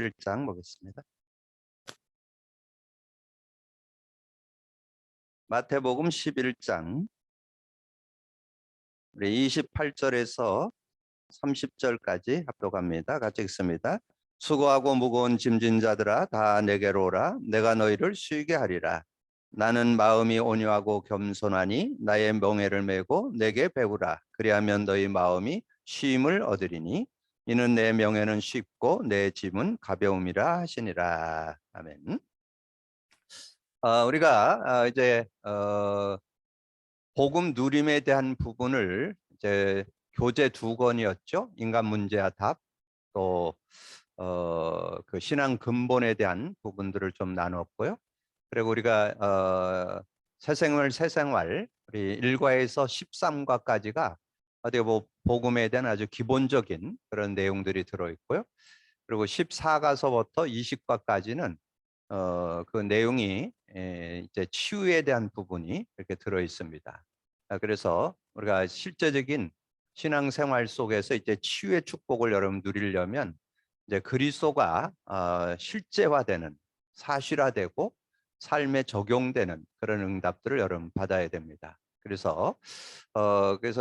11장 보겠습니다. 마태복음 11장 우리 28절에서 30절까지 합독합니다. 같이 읽습니다. 수고하고 무거운 짐진 자들아 다 내게로 오라. 내가 너희를 쉬게 하리라. 나는 마음이 온유하고 겸손하니 나의 멍에를 메고 내게 배우라. 그리하면 너희 마음이 쉼을 얻으리니 이는 내 멍에는 쉽고 내 짐은 가벼움이라 하시니라. 아멘. 우리가 이제 복음 누림에 대한 부분을 이제 교재 2권이었죠. 인간 문제와 답, 또 그 신앙 근본에 대한 부분들을 좀 나눴고요. 그리고 우리가 새생활 우리 1과에서 13과까지가 어떻게 복음에 대한 아주 기본적인 그런 내용들이 들어있고요. 그리고 14가서부터 20과까지는 그 내용이 이제 치유에 대한 부분이 이렇게 들어 있습니다. 그래서 우리가 실제적인 신앙생활 속에서 이제 치유의 축복을 여러분 누리려면 이제 그리스도가 실제화되는, 사실화되고 삶에 적용되는 그런 응답들을 여러분 받아야 됩니다. 그래서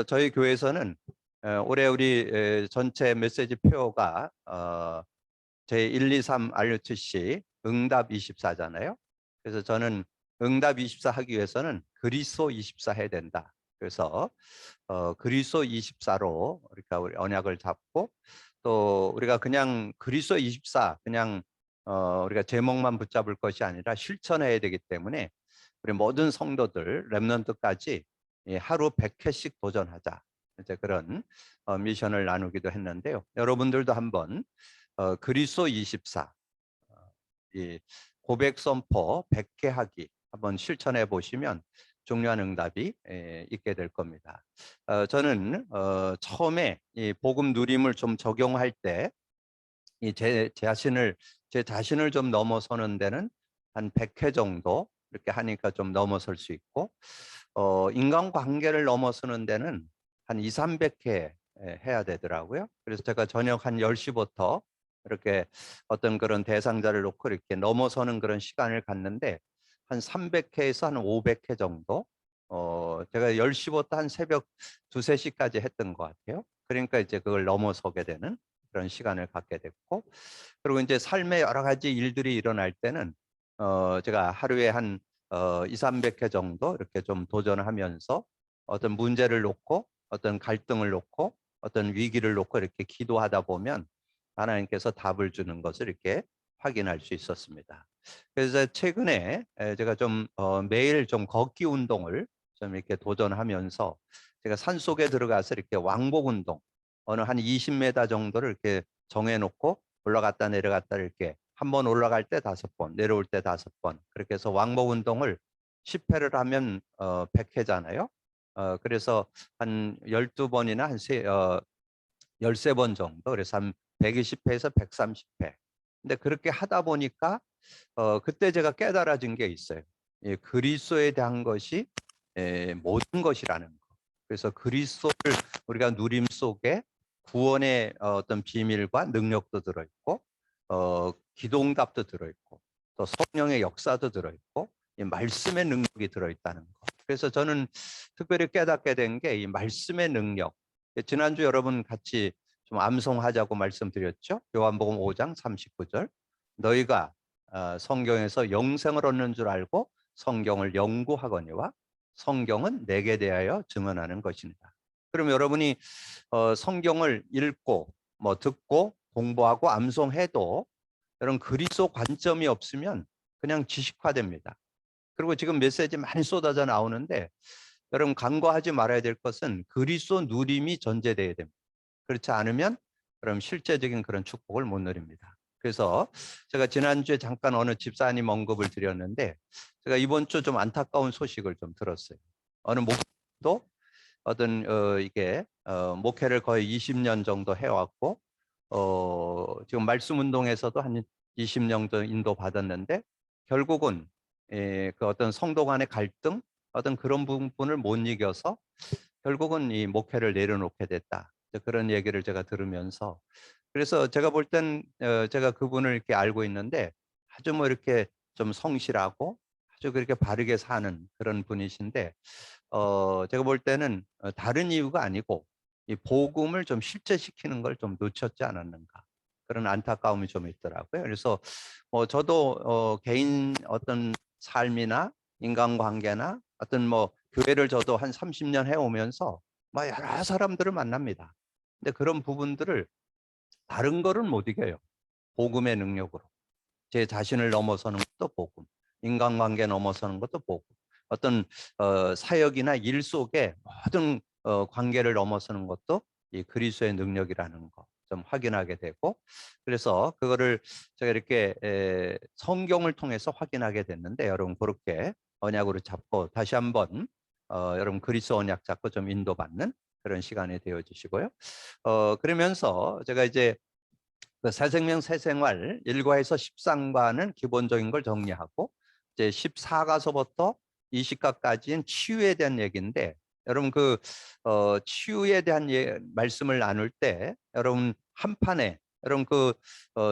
저희 교회에서는 올해 우리 전체 메시지 표가 제1, 2, 3 RUTC 응답 24잖아요. 그래서 저는 응답 24 하기 위해서는 그리스도 24 해야 된다. 그래서 그리스도 24로 우리 언약을 잡고 또 우리가 그냥 그리스도 24 그냥 우리가 제목만 붙잡을 것이 아니라 실천해야 되기 때문에 우리 모든 성도들 렘넌트까지 하루 100회씩 도전하자. 이제 그런 미션을 나누기도 했는데요. 여러분들도 한번 그리스도 24 이 고백 선포 100개 하기 한번 실천해 보시면 중요한 응답이 있게 될 겁니다. 저는 처음에 이 복음 누림을 좀 적용할 때 제 자신을 좀 넘어서는 데는 한 100회 정도 이렇게 하니까 좀 넘어설 수 있고 인간관계를 넘어서는 데는 한 2, 300회 해야 되더라고요. 그래서 제가 저녁 한 10시부터 이렇게 어떤 그런 대상자를 놓고 이렇게 넘어서는 그런 시간을 갖는데 한 300회에서 한 500회 정도 제가 10시부터 한 새벽 2, 3시까지 했던 것 같아요. 그러니까 이제 그걸 넘어서게 되는 그런 시간을 갖게 됐고, 그리고 이제 삶의 여러 가지 일들이 일어날 때는 제가 하루에 한 2, 300회 정도 이렇게 좀 도전하면서 어떤 문제를 놓고 어떤 갈등을 놓고 어떤 위기를 놓고 이렇게 기도하다 보면 하나님께서 답을 주는 것을 이렇게 확인할 수 있었습니다. 그래서 최근에 제가 좀 매일 좀 걷기 운동을 좀 이렇게 도전하면서 제가 산속에 들어가서 이렇게 왕복 운동 어느 한 20m 정도를 이렇게 정해놓고 올라갔다 내려갔다 이렇게 한 번 올라갈 때 5번, 내려올 때 5번 그렇게 해서 왕복 운동을 10회를 하면 100회잖아요. 그래서 한 12번이나 한 13번 정도 그래서 한 120회에서 130회. 근데 그렇게 하다 보니까 그때 제가 깨달아진 게 있어요. 그리스도에 대한 것이 모든 것이라는 거. 그래서 그리스도를 우리가 누림 속에 구원의 어떤 비밀과 능력도 들어있고 기도응답도 들어있고 또 성령의 역사도 들어있고 이 말씀의 능력이 들어있다는 거. 그래서 저는 특별히 깨닫게 된 게 이 말씀의 능력. 지난주 여러분 같이 좀 암송하자고 말씀드렸죠. 요한복음 5장 39절. 너희가 성경에서 영생을 얻는 줄 알고 성경을 연구하거니와 성경은 내게 대하여 증언하는 것입니다. 그럼 여러분이 성경을 읽고 뭐 듣고 공부하고 암송해도 여러분 그리스도 관점이 없으면 그냥 지식화됩니다. 그리고 지금 메시지 많이 쏟아져 나오는데 여러분 간과하지 말아야 될 것은 그리스도 누림이 전제돼야 됩니다. 그렇지 않으면 그럼 실제적인 그런 축복을 못 누립니다. 그래서 제가 지난주에 잠깐 어느 집사님 언급을 드렸는데 제가 이번 주 좀 안타까운 소식을 좀 들었어요. 어느 목사도 어떤 이게 목회를 거의 20년 정도 해왔고 지금 말씀 운동에서도 한 20년 정도 인도 받았는데 결국은 그 어떤 성도 간의 갈등 어떤 그런 부분을 못 이겨서 결국은 이 목회를 내려놓게 됐다. 그런 얘기를 제가 들으면서 그래서 제가 볼 땐 제가 그분을 이렇게 알고 있는데 아주 뭐 이렇게 좀 성실하고 아주 그렇게 바르게 사는 그런 분이신데 제가 볼 때는 다른 이유가 아니고 이 복음을 좀 실제시키는 걸 좀 놓쳤지 않았는가 그런 안타까움이 좀 있더라고요. 그래서 저도 개인 어떤 삶이나 인간관계나 어떤 뭐 교회를 저도 한 30년 해오면서 막 여러 사람들을 만납니다. 근데 그런 부분들을 다른 거는 못 이겨요. 복음의 능력으로. 제 자신을 넘어서는 것도 복음, 인간관계 넘어서는 것도 복음. 어떤 사역이나 일 속에 모든 관계를 넘어서는 것도 이 그리스도의 능력이라는 거 좀 확인하게 되고, 그래서 그거를 제가 이렇게 성경을 통해서 확인하게 됐는데, 여러분 그렇게 언약으로 잡고 다시 한번 여러분 그리스도 언약 잡고 좀 인도받는 그런 시간이 되어주시고요. 그러면서 제가 이제 그 새생명 새생활 1과에서 13과는 기본적인 걸 정리하고 이제 14가서부터 20과까지는 치유에 대한 얘기인데, 여러분 그 치유에 대한 말씀을 나눌 때 여러분 한 판에 여러분 그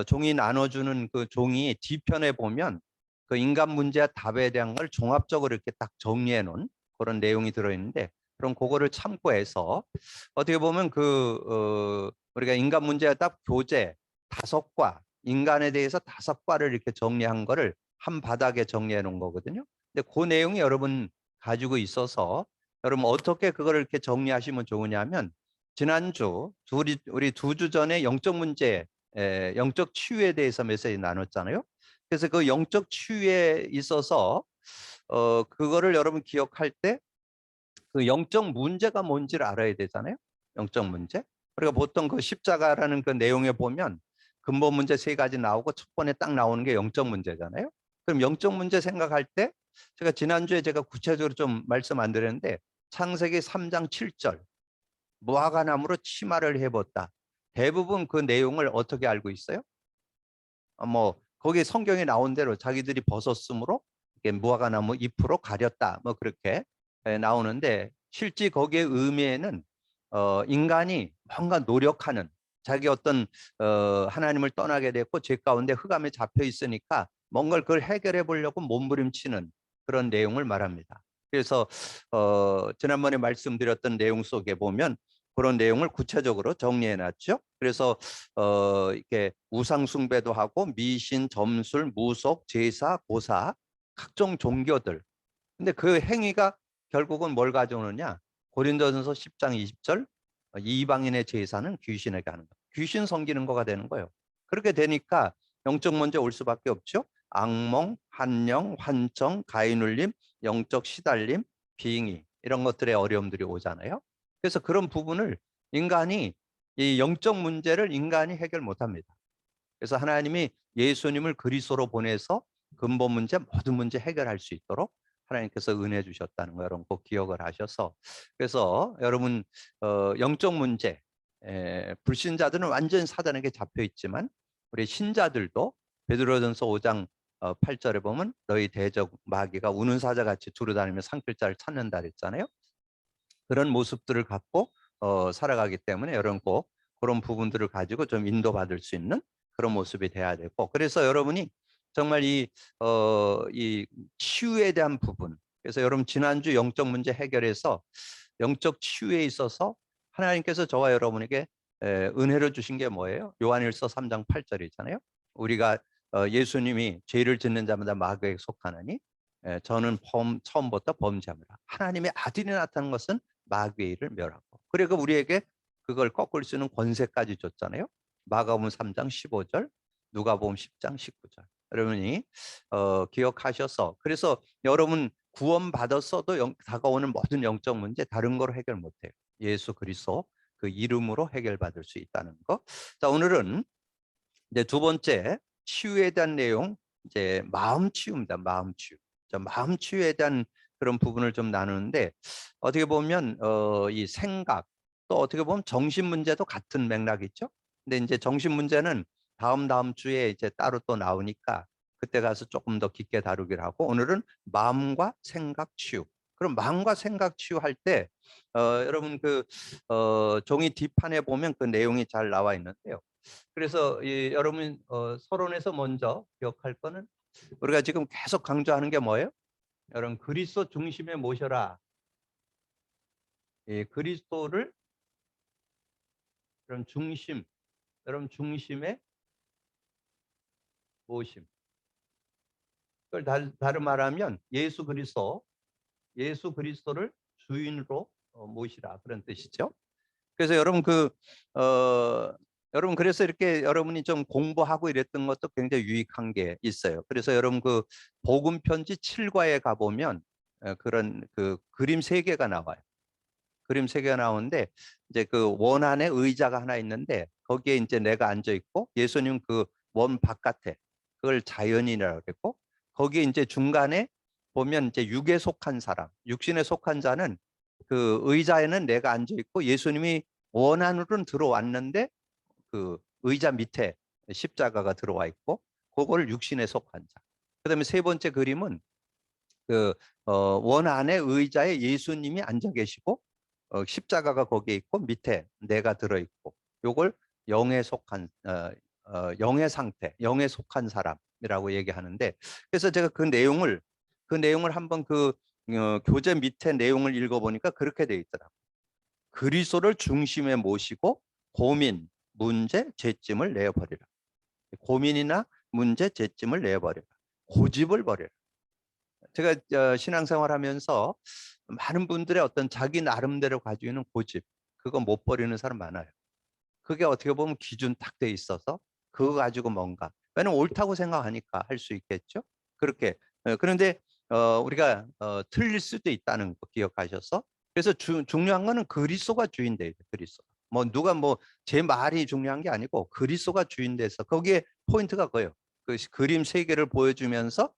종이 나눠주는 그 종이 뒤편에 보면 그 인간 문제와 답에 대한 걸 종합적으로 이렇게 딱 정리해 놓은 그런 내용이 들어있는데, 그럼 그거를 참고해서 어떻게 보면 우리가 인간 문제와 답 교재 5과, 인간에 대해서 5과를 이렇게 정리한 거를 한 바닥에 정리해 놓은 거거든요. 근데 그 내용이 여러분 가지고 있어서 여러분 어떻게 그거를 이렇게 정리하시면 좋으냐면, 지난주 우리 2주 전에 영적 문제, 영적 치유에 대해서 메시지 나눴잖아요. 그래서 그 영적 치유에 있어서 그거를 여러분 기억할 때 그 영적 문제가 뭔지를 알아야 되잖아요. 영적 문제. 우리가 보통 그 십자가라는 그 내용에 보면 근본 문제 3가지 나오고 첫 번에 딱 나오는 게 영적 문제잖아요. 그럼 영적 문제 생각할 때 제가 지난주에 제가 구체적으로 좀 말씀 안 드렸는데, 창세기 3장 7절 무화과나무로 치마를 해봤다. 대부분 그 내용을 어떻게 알고 있어요? 뭐 거기 성경에 나온 대로 자기들이 벗었으므로 무화과나무 잎으로 가렸다, 뭐 그렇게 나오는데, 실제 거기에 의미에는 인간이 뭔가 노력하는, 자기 어떤 하나님을 떠나게 됐고 죄 가운데 흑암에 잡혀 있으니까 뭔가를 그걸 해결해 보려고 몸부림치는 그런 내용을 말합니다. 그래서 지난번에 말씀드렸던 내용 속에 보면 그런 내용을 구체적으로 정리해 놨죠. 그래서 이렇게 우상 숭배도 하고 미신, 점술, 무속, 제사, 고사, 각종 종교들. 근데 그 행위가 결국은 뭘 가져오느냐? 고린도전서 10장 20절, 이방인의 제사는 귀신에게 하는 거. 귀신 섬기는 거가 되는 거예요. 그렇게 되니까 영적 문제 올 수밖에 없죠. 악몽, 한령, 환청, 가인울림, 영적 시달림, 빙의, 이런 것들의 어려움들이 오잖아요. 그래서 그런 부분을 인간이, 이 영적 문제를 인간이 해결 못합니다. 그래서 하나님이 예수님을 그리스도로 보내서 근본 문제, 모든 문제 해결할 수 있도록 하나님께서 은혜 주셨다는 거 여러분 꼭 기억을 하셔서, 그래서 여러분 영적 문제, 불신자들은 완전 사단에게 잡혀 있지만 우리 신자들도 베드로전서 5장 8절에 보면 너희 대적 마귀가 우는 사자같이 두루다니며 상필 자를 찾는다 그랬잖아요. 그런 모습들을 갖고 살아가기 때문에 여러분 꼭 그런 부분들을 가지고 좀 인도받을 수 있는 그런 모습이 돼야 되고, 그래서 여러분이 정말 이 치유에 대한 부분, 그래서 여러분 지난주 영적 문제 해결에서 영적 치유에 있어서 하나님께서 저와 여러분에게 은혜를 주신 게 뭐예요? 요한일서 3장 8절이잖아요. 우리가 예수님이 죄를 짓는 자마다 마귀에게 속하느니 저는 처음부터 범죄합니다. 하나님의 아들이 나타난 것은 마귀의 일을 멸하고, 그리고 우리에게 그걸 꺾을 수 있는 권세까지 줬잖아요. 마가복음 3장 15절, 누가복음 10장 19절. 여러분이 기억하셔서, 그래서 여러분 구원받았어도 다가오는 모든 영적 문제 다른 거로 해결 못해요. 예수 그리스도 그 이름으로 해결받을 수 있다는 거. 자, 오늘은 이제 2번째 치유에 대한 내용, 이제 마음 치유입니다. 마음 치유. 자, 마음 치유에 대한 그런 부분을 좀 나누는데, 어떻게 보면 이 생각, 또 어떻게 보면 정신 문제도 같은 맥락이죠. 근데 이제 정신 문제는 다음 주에 이제 따로 또 나오니까 그때 가서 조금 더 깊게 다루기로 하고, 오늘은 마음과 생각 치유. 그럼 마음과 생각 치유할 때 여러분 종이 뒷판에 보면 그 내용이 잘 나와 있는데요. 그래서 여러분 서론에서 먼저 기억할 거는 우리가 지금 계속 강조하는 게 뭐예요? 여러분 그리스도 중심에 모셔라. 그리스도를 여러분 중심에 모심. 그걸 다른 말하면 예수 그리스도를 주인으로 모시라 그런 뜻이죠. 그래서 여러분 여러분 그래서 이렇게 여러분이 좀 공부하고 이랬던 것도 굉장히 유익한 게 있어요. 그래서 여러분 그 복음 편지 7과에 가 보면 그런 그 그림 3개가 나와요. 그림 3개가 나오는데 이제 그 원 안에 의자가 하나 있는데 거기에 이제 내가 앉아 있고 예수님 그 원 바깥에 그걸 자연이라고 그랬고 거기에 이제 중간에 보면 이제 육에 속한 사람, 육신에 속한 자는 그 의자에는 내가 앉아 있고 예수님이 원 안으로는 들어왔는데 그 의자 밑에 십자가가 들어와 있고 그걸 육신에 속한 자. 그다음에 3번째 그림은 그 원 안에 의자에 예수님이 앉아 계시고 십자가가 거기에 있고 밑에 내가 들어 있고 요걸 영에 속한 영의 상태, 영에 속한 사람이라고 얘기하는데 그래서 제가 그 내용을 한번 그 교재 밑에 내용을 읽어보니까 그렇게 돼 있더라고요. 그리스도를 중심에 모시고 고민, 문제, 죄짐을 내어버리라. 고민이나 문제, 죄짐을 내어버리라. 고집을 버려라. 제가 신앙생활하면서 많은 분들의 어떤 자기 나름대로 가지고 있는 고집, 그거 못 버리는 사람 많아요. 그게 어떻게 보면 기준 딱 돼 있어서 그거 가지고 뭔가 왜냐면 옳다고 생각하니까 할 수 있겠죠. 그렇게 그런데 우리가 틀릴 수도 있다는 거 기억하셔서 그래서 중요한 거는 그리스도가 주인 돼요. 그리스도. 뭐 누가 뭐 제 말이 중요한 게 아니고 그리스도가 주인 돼서 거기에 포인트가 그거예요. 그 그림 3개를 보여주면서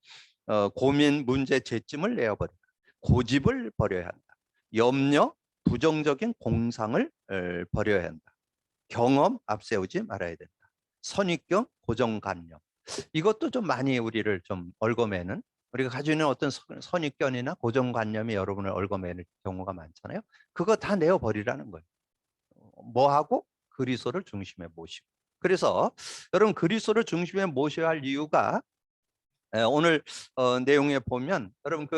고민, 문제, 죄짐을 내어버린다. 고집을 버려야 한다. 염려, 부정적인 공상을 버려야 한다. 경험 앞세우지 말아야 된다. 선입견, 고정관념. 이것도 좀 많이 우리를 좀 얽어매는 우리가 가지고 있는 어떤 선입견이나 고정관념이 여러분을 얽어매는 경우가 많잖아요. 그거 다 내어버리라는 거예요. 뭐하고? 그리스도를 중심에 모시고. 그래서 여러분 그리스도를 중심에 모셔야 할 이유가 오늘 내용에 보면 여러분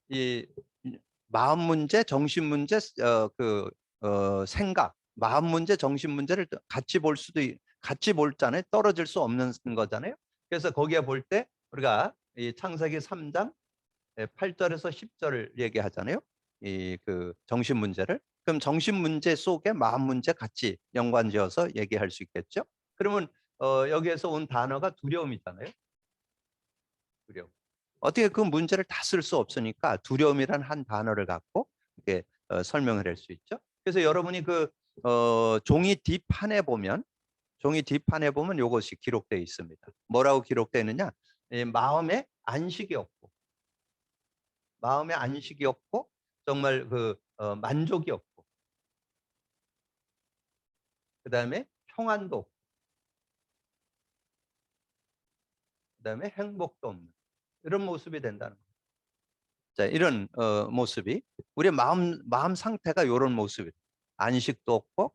이 마음 문제, 정신 문제, 생각, 마음 문제, 정신 문제를 같이 같이 볼잖아요. 떨어질 수 없는 거잖아요. 그래서 거기에 볼 때 우리가 이 창세기 3장 8절에서 10절을 얘기하잖아요. 이 그 정신 문제를. 그럼 정신 문제 속에 마음 문제 같이 연관지어서 얘기할 수 있겠죠. 그러면 여기에서 온 단어가 두려움이잖아요. 두려움. 어떻게 그 문제를 다 쓸 수 없으니까 두려움이란 한 단어를 갖고 이렇게 설명을 할 수 있죠. 그래서 여러분이 그 종이 뒷판에 보면 이것이 기록되어 있습니다. 뭐라고 기록되느냐? 마음에 안식이 없고 정말 그 만족이 없고 그다음에 평안도 없고 그다음에 행복도 없는 이런 모습이 된다는 거예요. 자, 이런 모습이 우리의 마음 상태가 이런 모습이에요. 안식도 없고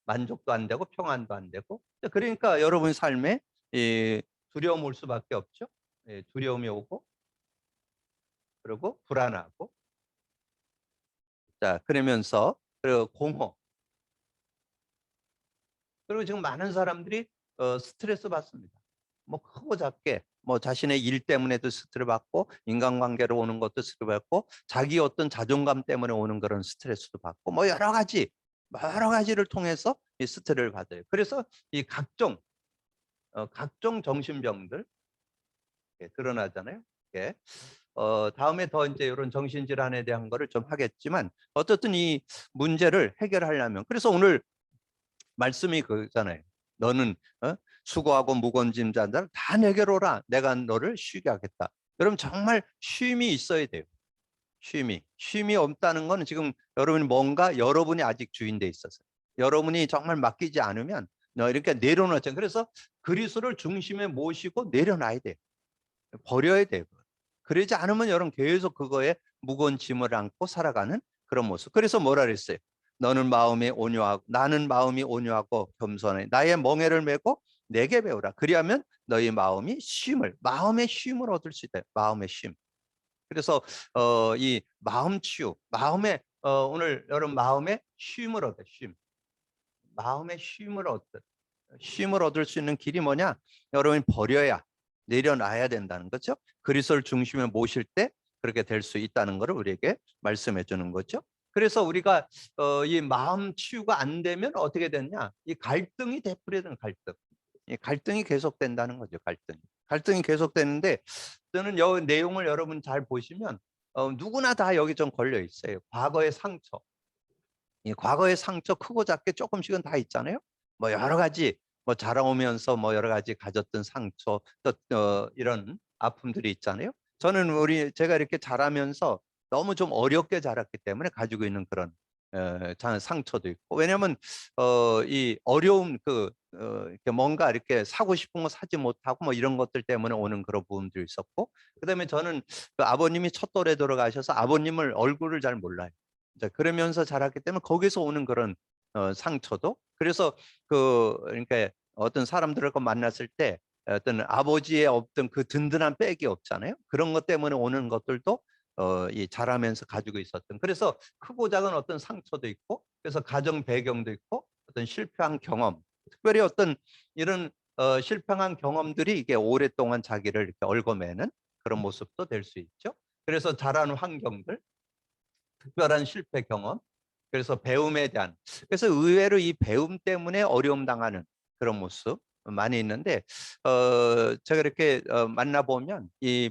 만족도 안 되고 평안도 안 되고 그러니까 여러분 삶에 이 두려움 올 수밖에 없죠. 예, 두려움이 오고 그리고 불안하고 자 그러면서 그리고 공허 그리고 지금 많은 사람들이 스트레스 받습니다. 뭐 크고 작게 뭐 자신의 일 때문에도 스트레스 받고 인간관계로 오는 것도 스트레스 받고 자기 어떤 자존감 때문에 오는 그런 스트레스도 받고 뭐 여러 가지를 통해서 이 스트레스를 받아요. 그래서 이 각종 정신병들 드러나잖아요. 예. 다음에 더 이제 이런 정신질환에 대한 거를 좀 하겠지만 어떻든 이 문제를 해결하려면 그래서 오늘 말씀이 그잖아요. 너는 수고하고 무거운 짐 잔 자를 다 내게로 오라. 내가 너를 쉬게 하겠다. 여러분 정말 쉼이 있어야 돼요. 쉼이 없다는 거는 지금 여러분이 뭔가 여러분이 아직 주인돼 있어서 여러분이 정말 맡기지 않으면 이렇게 내려놓죠. 그래서 그리스도를 중심에 모시고 내려놔야 돼요. 버려야 돼요. 그러지 않으면 여러분 계속 그거에 무거운 짐을 안고 살아가는 그런 모습. 그래서 뭐라 그랬어요? 너는 마음이 온유하고 나는 마음이 온유하고 겸손해. 나의 멍에를 메고 내게 배우라. 그리하면 너희 마음이 마음의 쉼을 얻을 수 있다. 마음의 쉼. 그래서 이 마음 치유, 오늘 여러분 마음의 쉼을 얻어. 마음의 쉼을 얻을 수 있는 길이 뭐냐? 여러분이 버려야, 내려놔야 된다는 거죠. 그리스도를 중심에 모실 때 그렇게 될 수 있다는 것을 우리에게 말씀해 주는 거죠. 그래서 우리가 이 마음 치유가 안 되면 어떻게 되냐? 이 갈등이 되풀이되는 갈등. 이 갈등이 계속된다는 거죠. 갈등이 계속되는데, 저는 이 내용을 여러분 잘 보시면 누구나 다 여기 좀 걸려 있어요. 과거의 상처. 이 과거의 상처 크고 작게 조금씩은 다 있잖아요. 뭐 여러 가지 뭐 자라오면서 뭐 여러 가지 가졌던 상처, 또 이런 아픔들이 있잖아요. 저는 제가 이렇게 자라면서 너무 좀 어렵게 자랐기 때문에 가지고 있는 그런 상처도 있고, 왜냐하면 이 어려움 이렇게 뭔가 이렇게 사고 싶은 거 사지 못하고 뭐 이런 것들 때문에 오는 그런 부분도 있었고, 그다음에 저는 그 아버님이 첫 돌에 들어가셔서 아버님을 얼굴을 잘 몰라요. 그러면서 자랐기 때문에 거기서 오는 그런 상처도, 그래서 그러니까 어떤 사람들과 만났을 때 어떤 아버지의 없던 그 든든한 백이 없잖아요. 그런 것 때문에 오는 것들도 이 자라면서 가지고 있었던, 그래서 크고 작은 어떤 상처도 있고, 그래서 가정 배경도 있고, 어떤 실패한 경험, 특별히 어떤 이런 실패한 경험들이 이게 오랫동안 자기를 이렇게 얽어매는 그런 모습도 될 수 있죠. 그래서 자라는 환경들, 특별한 실패 경험, 그래서 배움에 대한, 그래서 의외로 이 배움 때문에 어려움 당하는 그런 모습 많이 있는데, 제가 이렇게 만나보면 이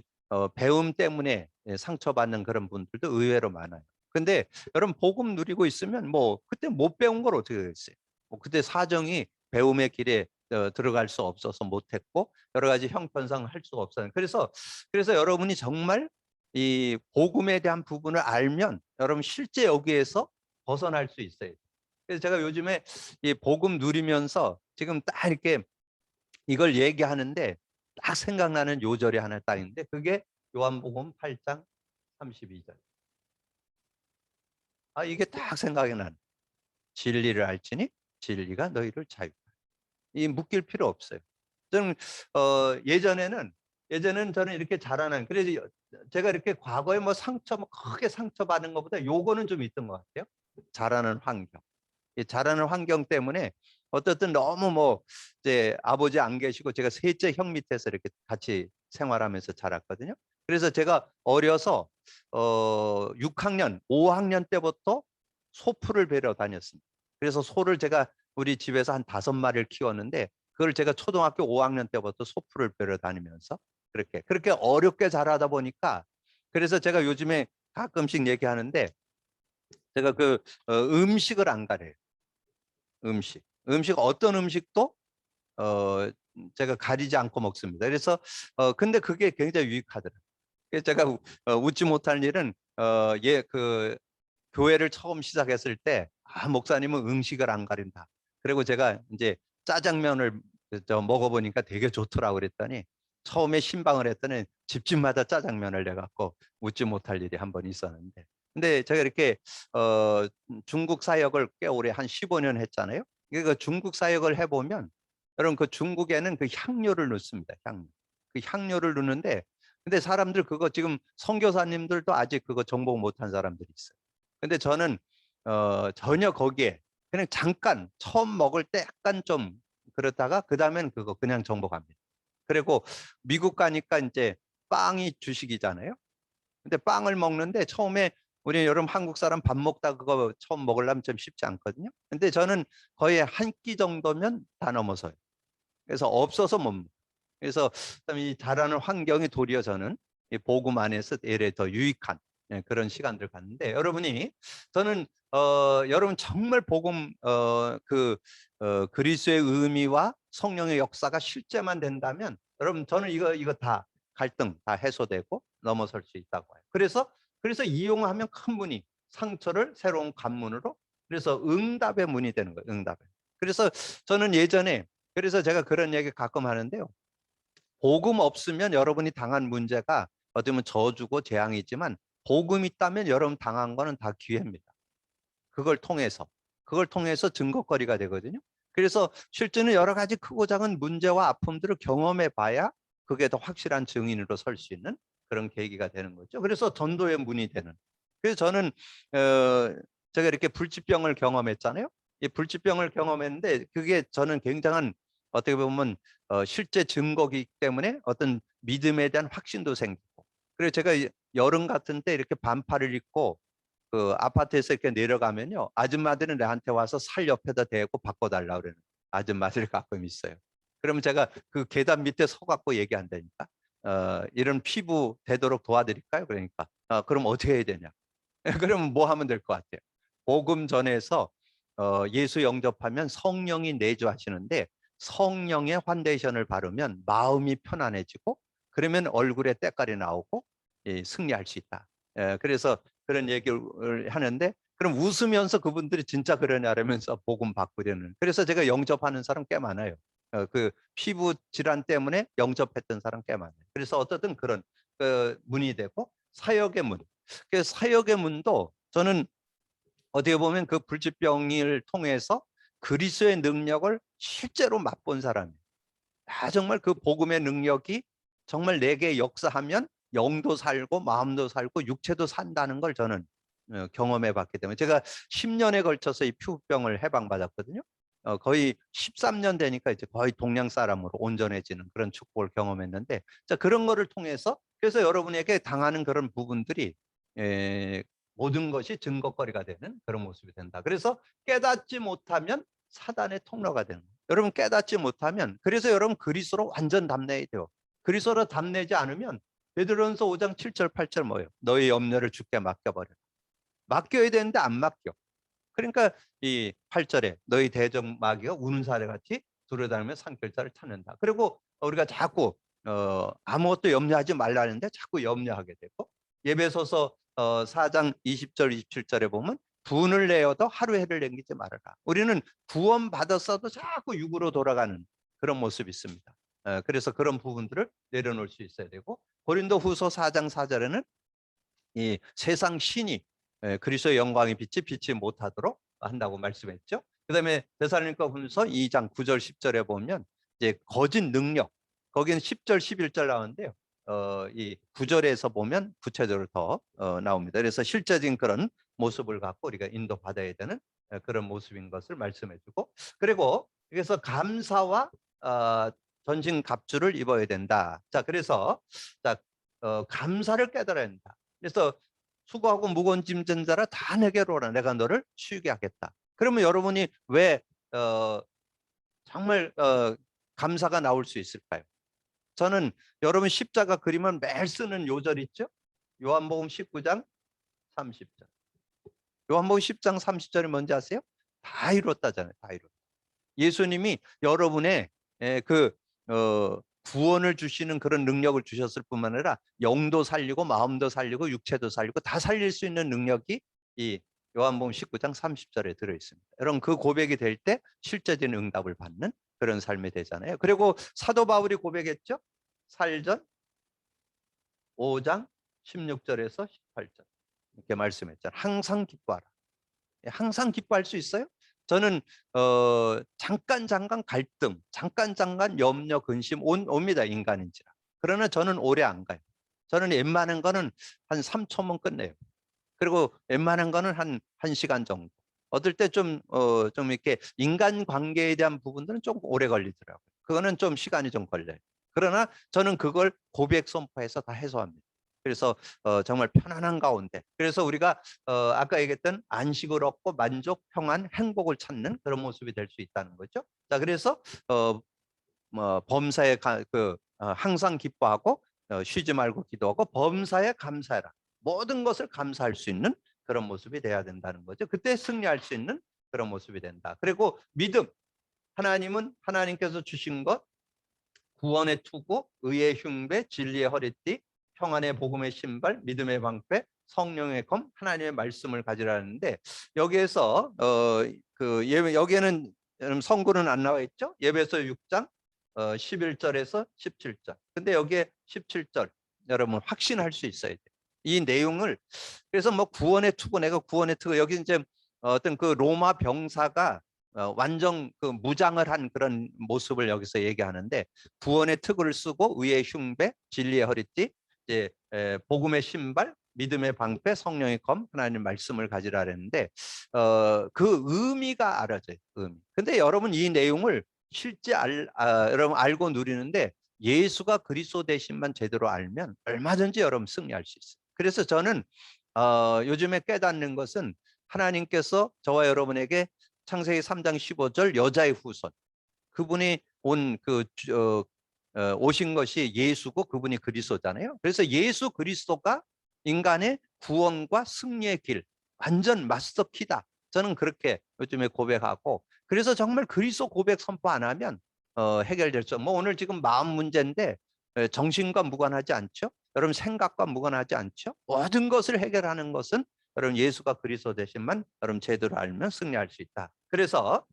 배움 때문에 상처받는 그런 분들도 의외로 많아요. 근데 여러분 복음 누리고 있으면 뭐 그때 못 배운 걸 어떻게 했어요? 뭐 그때 사정이 배움의 길에 들어갈 수 없어서 못했고, 여러 가지 형편상 할 수가 없어요. 그래서 여러분이 정말 이 복음에 대한 부분을 알면 여러분 실제 여기에서 벗어날 수 있어요. 그래서 제가 요즘에 이 복음 누리면서 지금 딱 이렇게 이걸 얘기하는데 딱 생각나는 요절이 하나 딱 있는데, 그게 요한복음 8장 32절. 이게 딱 생각이 나는. 진리를 알지니 진리가 너희를 자유하리라. 이 묶일 필요 없어요. 저는 예전에는 저는 이렇게 자라난, 그래서 제가 이렇게 과거에 뭐 크게 상처받은 것보다 요거는 좀 있던 것 같아요. 자라는 환경. 이 자라는 환경 때문에 어떻든 너무 뭐 이제 아버지 안 계시고 제가 셋째 형 밑에서 이렇게 같이 생활하면서 자랐거든요. 그래서 제가 어려서 6학년, 5학년 때부터 소풀을 베러 다녔습니다. 그래서 소를 제가 우리 집에서 한 5마리를 키웠는데, 그걸 제가 초등학교 5학년 때부터 소풀을 베러 다니면서 그렇게 어렵게 자라다 보니까, 그래서 제가 요즘에 가끔씩 얘기하는데, 제가 음식을 안 가려요. 음식 어떤 음식도 어 제가 가리지 않고 먹습니다. 그래서 근데 그게 굉장히 유익하더라고요. 그래서 제가 웃지 못할 일은 교회를 처음 시작했을 때 목사님은 음식을 안 가린다. 그리고 제가 이제 짜장면을 먹어보니까 되게 좋더라고 그랬더니, 처음에 신방을 했더니 집집마다 짜장면을 내갖고 웃지 못할 일이 한 번 있었는데, 근데 제가 이렇게 중국 사역을 꽤 오래 한 15년 했잖아요. 그 중국 사역을 해보면 여러분 그 중국에는 그 향료를 넣습니다. 그 향료를 넣는데, 근데 사람들 그거 지금 선교사님들도 아직 그거 정복 못한 사람들이 있어요. 근데 저는 전혀 거기에 그냥 잠깐 처음 먹을 때 약간 좀 그렇다가 그 다음엔 그거 그냥 정복합니다. 그리고 미국 가니까 이제 빵이 주식이잖아요. 근데 빵을 먹는데 처음에 우리 여러분 한국 사람 밥 먹다 그거 처음 먹으려면 좀 쉽지 않거든요. 근데 저는 거의 한 끼 정도면 다 넘어서요. 그래서 없어서 못 먹어요. 그래서 이 자라는 환경이 도리어 저는 이 복음 안에서 예를 더 유익한 그런 시간들을 갖는데, 저는 여러분 정말 복음 그리스도의 의미와 성령의 역사가 실제만 된다면 여러분 저는 이거 다 갈등 다 해소되고 넘어설 수 있다고 해요. 그래서 이용하면 큰 문이, 상처를 새로운 관문으로, 그래서 응답의 문이 되는 거예요. 응답의. 그래서 저는 예전에, 그래서 제가 그런 얘기 가끔 하는데요. 복음 없으면 여러분이 당한 문제가 어떻게 보면 저주고 재앙이지만, 복음 있다면 여러분 당한 거는 다 기회입니다. 그걸 통해서 그걸 통해서 증거거리가 되거든요. 그래서 실제는 여러 가지 크고 작은 문제와 아픔들을 경험해 봐야 그게 더 확실한 증인으로 설 수 있는 그런 계기가 되는 거죠. 그래서 전도의 문이 되는. 그래서 저는 제가 이렇게 불치병을 경험했잖아요. 이 불치병을 경험했는데 그게 저는 굉장한 어떻게 보면 실제 증거이기 때문에 어떤 믿음에 대한 확신도 생기고. 그리고 제가 여름 같은 때 이렇게 반팔을 입고 그 아파트에서 이렇게 내려가면요, 아줌마들은 나한테 와서 살 옆에다 대고 바꿔달라 그러는 아줌마들이 가끔 있어요. 그러면 제가 그 계단 밑에 서갖고 얘기한다니까. 이런 피부 되도록 도와드릴까요? 그러니까 그럼 어떻게 해야 되냐? 그러면 뭐 하면 될 것 같아요? 복음 전에서 예수 영접하면 성령이 내주하시는데 성령의 환데이션을 바르면 마음이 편안해지고 그러면 얼굴에 때깔이 나오고 승리할 수 있다. 그래서 그런 얘기를 하는데 그럼 웃으면서 그분들이 진짜 그러냐라면서 복음 바꾸려는. 그래서 제가 영접하는 사람 꽤 많아요. 그 피부 질환 때문에 영접했던 사람 꽤 많아요. 그래서 어떻든 그런 그 문이 되고 사역의 문. 그 사역의 문도 저는 어떻게 보면 그 불치병을 통해서 그리스도의 능력을 실제로 맛본 사람이에요. 정말 그 복음의 능력이 정말 내게 역사하면 영도 살고 마음도 살고 육체도 산다는 걸 저는 경험해 봤기 때문에 제가 10년에 걸쳐서 이 피부병을 해방받았거든요. 거의 13년 되니까 이제 거의 동양 사람으로 온전해지는 그런 축복을 경험했는데, 자, 그런 거를 통해서 그래서 여러분에게 당하는 그런 부분들이 모든 것이 증거거리가 되는 그런 모습이 된다. 그래서 깨닫지 못하면 사단의 통로가 되는 거예요. 여러분 깨닫지 못하면, 그래서 여러분 그리스도로 완전 담내야 돼요. 그리스도로 담내지 않으면 베드로전서 5장 7절 8절 뭐예요? 너희 염려를 주께 맡겨버려. 맡겨야 되는데 안 맡겨. 그러니까 이 8절에 너희 대적마귀가 우는 사례같이 두려다니며 산길자를 찾는다. 그리고 우리가 자꾸 아무것도 염려하지 말라는데 자꾸 염려하게 되고, 예배소서 4장 20절 27절에 보면 분을 내어도 하루 해를 남기지 말아라. 우리는 구원 받았어도 자꾸 육으로 돌아가는 그런 모습이 있습니다. 그래서 그런 부분들을 내려놓을 수 있어야 되고, 고린도후서 4장 4절에는 이 세상 신이 그리스도의 영광의 빛이 비치 못하도록 한다고 말씀했죠. 그다음에 데살로니가후서 2장 9절 10절에 보면 이제 거짓 능력, 거기는 10절 11절 나오는데요. 이 9절에서 보면 구체적으로 더 나옵니다. 그래서 실제적인 그런 모습을 갖고 우리가 인도받아야 되는 그런 모습인 것을 말씀해주고, 그리고 그래서 감사와 전신 갑주를 입어야 된다. 자, 그래서 자, 감사를 깨달아야 된다. 그래서 수고하고 무거운 짐 진 자라 다 내게로 오라. 내가 너를 쉬게 하겠다. 그러면 여러분이 왜 정말 감사가 나올 수 있을까요? 저는 여러분 십자가 그림은 매일 쓰는 요절 있죠? 요한복음 19장 30절. 요한복음 10장 30절이 뭔지 아세요? 다 이뤘다잖아요. 다 이뤘다. 예수님이 여러분의 그 구원을 주시는 그런 능력을 주셨을 뿐만 아니라 영도 살리고 마음도 살리고 육체도 살리고 다 살릴 수 있는 능력이 이 요한복음 19장 30절에 들어 있습니다. 여러분 그 고백이 될 때 실제적인 응답을 받는 그런 삶이 되잖아요. 그리고 사도 바울이 고백했죠. 살전 5장 16절에서 18절 이렇게 말씀했잖아요. 항상 기뻐하라. 항상 기뻐할 수 있어요? 저는 잠깐 갈등, 잠깐 염려, 근심 옵니다. 인간인지라. 그러나 저는 오래 안 가요. 저는 웬만한 거는 한 3초면 끝내요. 그리고 웬만한 거는 한 1시간 정도. 어떨 때 좀 이렇게 인간관계에 대한 부분들은 조금 오래 걸리더라고요. 그거는 좀 시간이 좀 걸려요. 그러나 저는 그걸 고백 선포해서 다 해소합니다. 그래서 정말 편안한 가운데, 그래서 우리가 아까 얘기했던 안식을 얻고 만족, 평안, 행복을 찾는 그런 모습이 될 수 있다는 거죠. 자, 그래서 범사에 항상 기뻐하고 쉬지 말고 기도하고 범사에 감사해라. 모든 것을 감사할 수 있는 그런 모습이 돼야 된다는 거죠. 그때 승리할 수 있는 그런 모습이 된다. 그리고 믿음. 하나님은 하나님께서 주신 것, 구원의 투구, 의의 흉배, 진리의 허리띠, 평안의 복음의 신발, 믿음의 방패, 성령의 검, 하나님의 말씀을 가지라는데, 여기에서 여기에는 성구는 안 나와 있죠. 예배서 6장 11절에서 17절. 근데 여기에 17절 여러분 확신할 수 있어야 돼요. 이 내용을. 그래서 뭐 구원의 투구, 내가 구원의 투구, 여기 이제 어떤 그 로마 병사가 완전 그 무장을 한 그런 모습을 여기서 얘기하는데, 구원의 특을 쓰고 의의 흉배, 진리의 허리띠, 이제 복음의 신발, 믿음의 방패, 성령의 검, 하나님 말씀을 가지라 했는데, 그 의미가 알아져요. 의미. 근데 여러분 이 내용을 실제 여러분 알고 누리는데, 예수가 그리스도 되심만 제대로 알면 얼마든지 여러분 승리할 수 있어요. 그래서 저는 요즘에 깨닫는 것은, 하나님께서 저와 여러분에게 창세기 3장 15절 여자의 후손, 그분이 오신 것이 예수고 그분이 그리스도잖아요. 그래서 예수 그리스도가 인간의 구원과 승리의 길, 완전 마스터키다. 저는 그렇게 요즘에 고백하고, 그래서 정말 그리스도 고백 선포 안 하면 해결될 수. 뭐 오늘 지금 마음 문제인데 정신과 무관하지 않죠. 여러분 생각과 무관하지 않죠. 모든 것을 해결하는 것은 여러분 예수가 그리스도 되심만 여러분 제대로 알면 승리할 수 있다. 그래서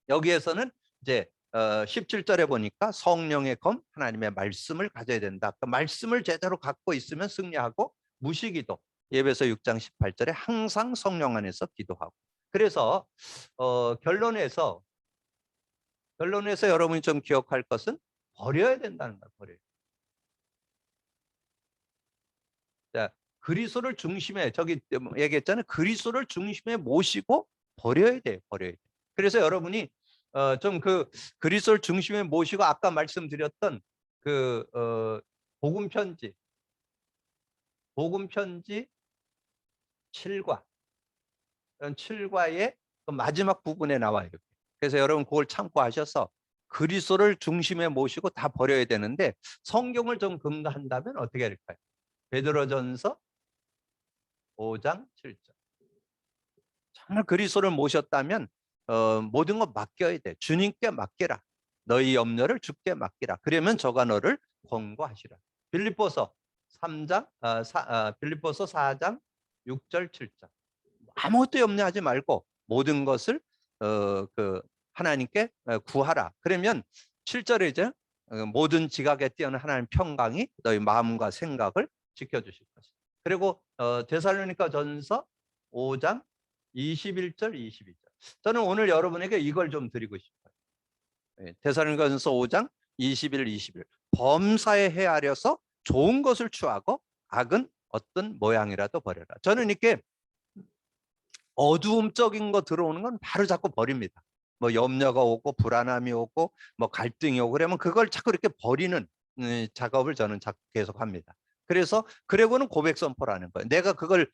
여기에서는 이제 17절에 보니까 성령의 검, 하나님의 말씀을 가져야 된다. 그 말씀을 제대로 갖고 있으면 승리하고, 무시기도, 예배서 6장 18절에 항상 성령 안에서 기도하고. 그래서 결론에서 여러분이 좀 기억할 것은, 버려야 된다는 거예요. 버려야. 자, 그리스도를 중심에, 저기 얘기했잖아요. 그리스도를 중심에 모시고 버려야 돼요. 버려야 돼요. 그래서 여러분이 좀 그 그리스도를 중심에 모시고, 아까 말씀드렸던 그 복음 편지 7과, 7과의 그 마지막 부분에 나와요. 그래서 여러분 그걸 참고하셔서 그리스도를 중심에 모시고 다 버려야 되는데, 성경을 좀 금가한다면 어떻게 할까요? 베드로전서 5장 7절. 정말 그리스도를 모셨다면 모든 거 맡겨야 돼. 주님께 맡기라. 너희 염려를 주께 맡기라. 그러면 저가 너를 권고하시라. 빌립보서 3장 빌립보서 4장 6절 7절. 아무것도 염려하지 말고 모든 것을 하나님께 구하라. 그러면 7절에 이제 모든 지각에 뛰어난 하나님 평강이 너희 마음과 생각을 지켜주실 것이다. 그리고 데살로니가 전서 5장 21절 22절. 저는 오늘 여러분에게 이걸 좀 드리고 싶어요. 데살로니가 전서 5장 21, 21. 범사에 헤아려서 좋은 것을 취하고 악은 어떤 모양이라도 버려라. 저는 이렇게 어두움적인 거 들어오는 건 바로 자꾸 버립니다. 뭐 염려가 오고 불안함이 오고 뭐 갈등이 오고 그러면 그걸 자꾸 이렇게 버리는 작업을 저는 자꾸 계속합니다. 그래서 그리고는 고백 선포라는 거예요. 내가 그걸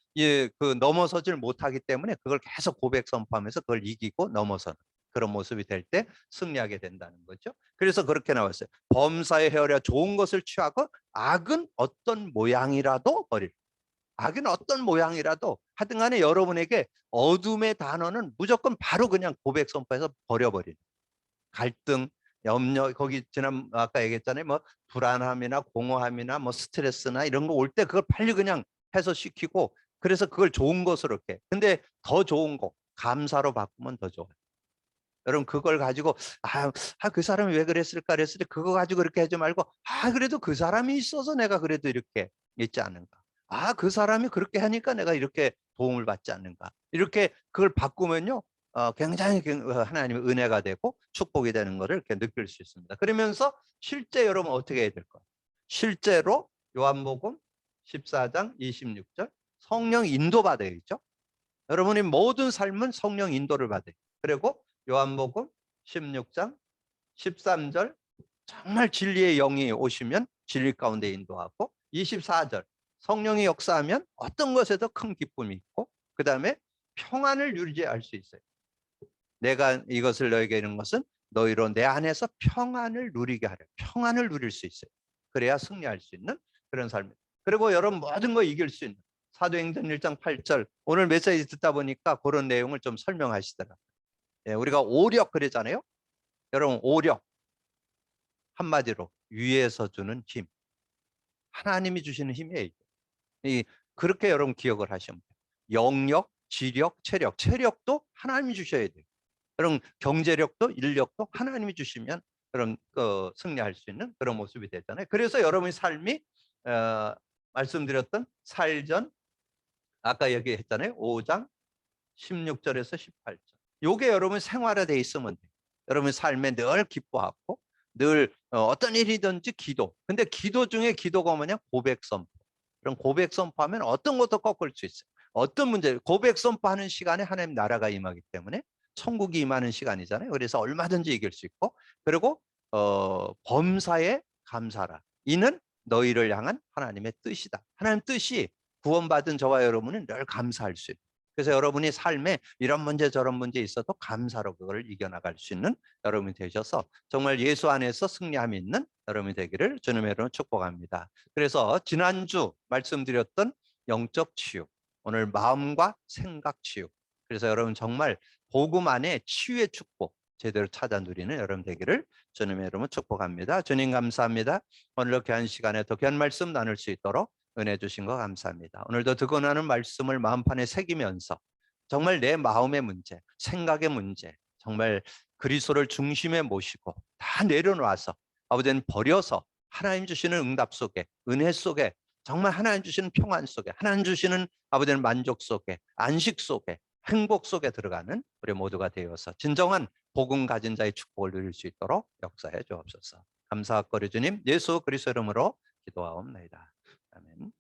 넘어서질 못하기 때문에 그걸 계속 고백 선포하면서 그걸 이기고 넘어서는 그런 모습이 될 때 승리하게 된다는 거죠. 그래서 그렇게 나왔어요. 범사에 헤아려 좋은 것을 취하고 악은 어떤 모양이라도 버릴. 악은 어떤 모양이라도 하여튼 간에 여러분에게 어둠의 단어는 무조건 바로 그냥 고백 선포해서 버려버리는. 갈등, 염려, 거기 아까 얘기했잖아요. 뭐 불안함이나 공허함이나 뭐 스트레스나 이런 거 올 때 그걸 빨리 그냥 해소시키고, 그래서 그걸 좋은 것으로 이렇게. 근데 더 좋은 거 감사로 바꾸면 더 좋아요. 여러분 그걸 가지고 그 사람이 왜 그랬을까 그랬을 때 그거 가지고 그렇게 하지 말고, 그래도 그 사람이 있어서 내가 그래도 이렇게 있지 않은가. 그 사람이 그렇게 하니까 내가 이렇게 도움을 받지 않는가. 이렇게 그걸 바꾸면요, 굉장히 하나님의 은혜가 되고 축복이 되는 것을 이렇게 느낄 수 있습니다. 그러면서 실제 여러분 어떻게 해야 될까요? 실제로 요한복음 14장 26절 성령 인도 받아야죠. 여러분의 모든 삶은 성령 인도를 받아요. 그리고 요한복음 16장 13절 정말 진리의 영이 오시면 진리 가운데 인도하고, 24절 성령이 역사하면 어떤 것에도 큰 기쁨이 있고, 그 다음에 평안을 누리게 할 수 있어요. 내가 이것을 너에게 이런 것은 너희로 내 안에서 평안을 누리게 하려. 평안을 누릴 수 있어요. 그래야 승리할 수 있는 그런 삶이에요. 그리고 여러분 모든 거 이길 수 있는 사도행전 1장 8절, 오늘 메시지 듣다 보니까 그런 내용을 좀 설명하시더라고요. 우리가 오력 그러잖아요. 여러분 오력 한마디로 위에서 주는 힘, 하나님이 주시는 힘이에요. 그렇게 여러분 기억을 하시면 돼요. 영력, 지력, 체력, 체력도 하나님이 주셔야 돼요. 그런 경제력도 인력도 하나님이 주시면 그런 승리할 수 있는 그런 모습이 되잖아요. 그래서 여러분의 삶이 말씀드렸던 살전, 아까 얘기했잖아요. 5장 16절에서 18절. 요게 여러분 생활화돼 있으면 돼요. 여러분 삶에 늘 기뻐하고 늘 어떤 일이든지 기도. 근데 기도 중에 기도가 뭐냐? 고백 선포. 그럼 고백 선포하면 어떤 것도 꺾을 수 있어요. 어떤 문제, 고백 선포하는 시간에 하나님 나라가 임하기 때문에 천국이 임하는 시간이잖아요. 그래서 얼마든지 이길 수 있고, 그리고 범사에 감사라. 이는 너희를 향한 하나님의 뜻이다. 하나님 뜻이 구원받은 저와 여러분은 늘 감사할 수 있어요. 그래서 여러분이 삶에 이런 문제 저런 문제 있어도 감사로 그걸 이겨나갈 수 있는 여러분이 되셔서 정말 예수 안에서 승리함이 있는 여러분이 되기를 주님의 이름으로 축복합니다. 그래서 지난주 말씀드렸던 영적 치유, 오늘 마음과 생각 치유. 그래서 여러분 정말 복음 안에 치유의 축복 제대로 찾아 누리는 여러분 되기를 주님의 이름으로 축복합니다. 주님 감사합니다. 오늘 귀한 시간에 더 귀한 말씀 나눌 수 있도록 은혜 주신 거 감사합니다. 오늘도 듣고 나는 말씀을 마음판에 새기면서 정말 내 마음의 문제, 생각의 문제, 정말 그리스도를 중심에 모시고 다 내려놔서 아버지는 버려서 하나님 주시는 응답 속에, 은혜 속에, 정말 하나님 주시는 평안 속에, 하나님 주시는 아버지는 만족 속에, 안식 속에, 행복 속에 들어가는 우리 모두가 되어서 진정한 복음 가진 자의 축복을 누릴 수 있도록 역사해 주옵소서. 감사하거리 주님, 예수 그리스도 이름으로 기도하옵나이다. 아멘.